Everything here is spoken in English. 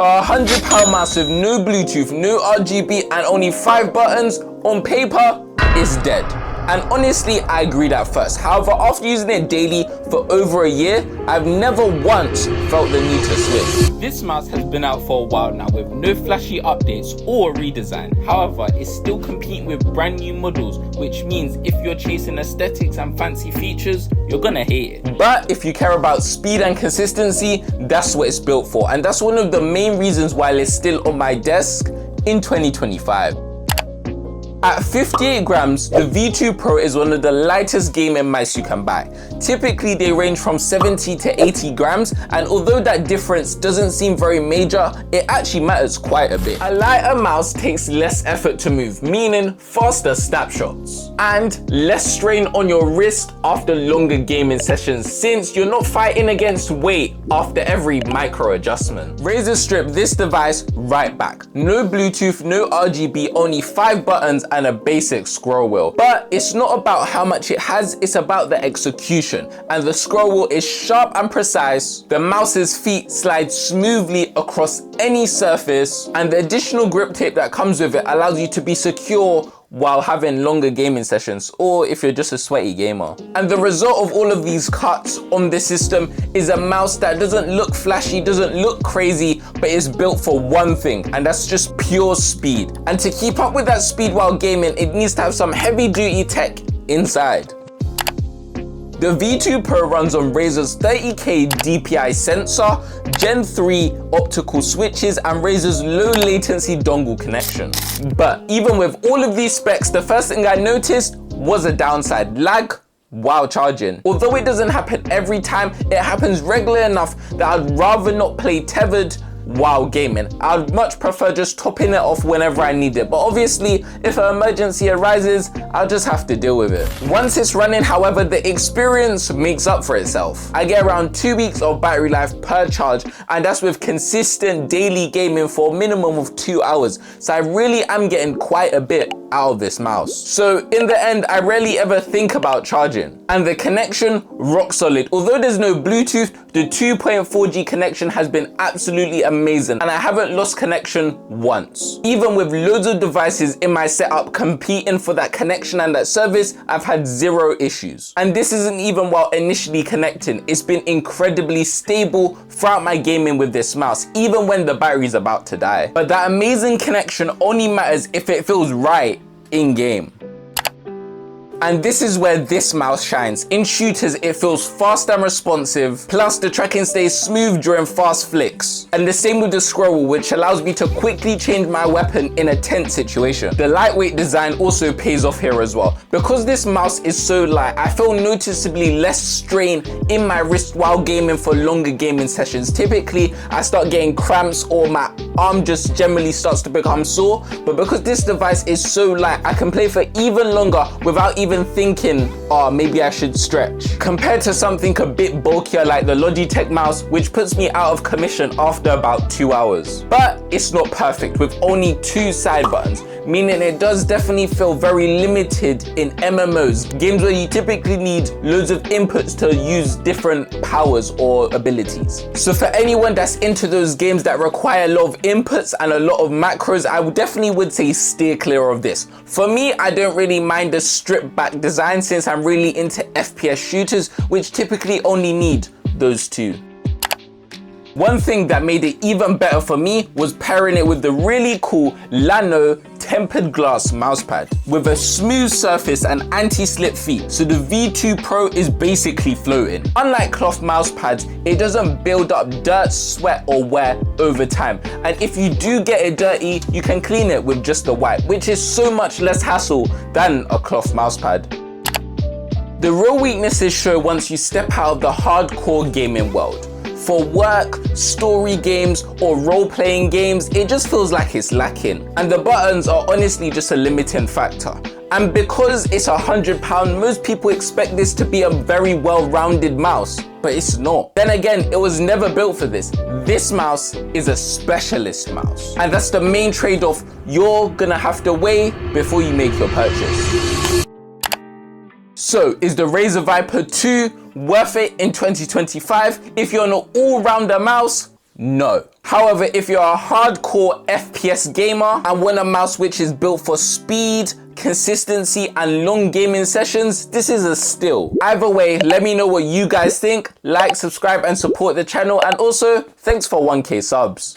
A £100 mouse with no Bluetooth, no RGB, and only 5 buttons on paper is dead. And honestly, I agreed at first. However, after using it daily for over a year, I've never once felt the need to switch. This mouse has been out for a while now with no flashy updates or redesign. However, it's still competing with brand new models, which means if you're chasing aesthetics and fancy features, you're gonna hate it. But if you care about speed and consistency, that's what it's built for. And that's one of the main reasons why it's still on my desk in 2025. At 58 grams, the V2 Pro is one of the lightest gaming mice you can buy. Typically, they range from 70 to 80 grams, and although that difference doesn't seem very major, it actually matters quite a bit. A lighter mouse takes less effort to move, meaning faster snapshots, and less strain on your wrist after longer gaming sessions, since you're not fighting against weight after every micro adjustment. Razer stripped this device right back. No Bluetooth, no RGB, only 5 buttons, and a basic scroll wheel. But it's not about how much it has, it's about the execution. And the scroll wheel is sharp and precise, the mouse's feet slide smoothly across any surface, and the additional grip tape that comes with it allows you to be secure while having longer gaming sessions, or if you're just a sweaty gamer. And the result of all of these cuts on this system is a mouse that doesn't look flashy, doesn't look crazy, but is built for one thing, and that's just pure speed. And to keep up with that speed while gaming, it needs to have some heavy duty tech inside. The V2 Pro runs on Razer's 30K DPI sensor, Gen 3 optical switches, and Razer's low latency dongle connection. But even with all of these specs, the first thing I noticed was a downside: lag while charging. Although it doesn't happen every time, it happens regular enough that I'd rather not play tethered while gaming. I'd much prefer just topping it off whenever I need it, but obviously if an emergency arises, I'll just have to deal with it. Once it's running, however, the experience makes up for itself. I get around 2 weeks of battery life per charge, and that's with consistent daily gaming for a minimum of 2 hours, so I really am getting quite a bit out of this mouse. So in the end, I rarely ever think about charging. And the connection, rock solid. Although there's no Bluetooth, the 2.4G connection has been absolutely amazing, and I haven't lost connection once. Even with loads of devices in my setup competing for that connection and that service, I've had 0 issues. And this isn't even while initially connecting. It's been incredibly stable throughout my gaming with this mouse, even when the battery's about to die. But that amazing connection only matters if it feels right in game. And this is where this mouse shines. In shooters, it feels fast and responsive, plus the tracking stays smooth during fast flicks. And the same with the scroll wheel, which allows me to quickly change my weapon in a tense situation. The lightweight design also pays off here as well. Because this mouse is so light, I feel noticeably less strain in my wrist while gaming for longer gaming sessions. Typically, I start getting cramps or my arm just generally starts to become sore, but because this device is so light, I can play for even longer without even thinking, oh, maybe I should stretch. Compared to something a bit bulkier like the Logitech mouse, which puts me out of commission after about 2 hours. But it's not perfect with only 2 side buttons, meaning it does definitely feel very limited in MMOs, games where you typically need loads of inputs to use different powers or abilities. So for anyone that's into those games that require a lot of inputs and a lot of macros, I definitely would say steer clear of this. For me, I don't really mind the stripped back design since I'm really into FPS shooters, which typically only need those 2. One thing that made it even better for me was pairing it with the really cool Lano tempered glass mousepad with a smooth surface and anti-slip feet, so the V2 Pro is basically floating. Unlike cloth mousepads, it doesn't build up dirt, sweat or wear over time, and if you do get it dirty, you can clean it with just a wipe, which is so much less hassle than a cloth mousepad. The real weaknesses show once you step out of the hardcore gaming world. For work, story games, or role-playing games, it just feels like it's lacking. And the buttons are honestly just a limiting factor. And because it's £100, most people expect this to be a very well-rounded mouse, but it's not. Then again, it was never built for this. This mouse is a specialist mouse. And that's the main trade-off you're gonna have to weigh before you make your purchase. So, is the Razer Viper 2 worth it in 2025? If you're an all-rounder mouse, No. However, if you're a hardcore FPS gamer and want a mouse which is built for speed, consistency, and long gaming sessions, this is a steal. Either way, let me know what you guys think. Like, subscribe, and support the channel. And also, thanks for 1K subs.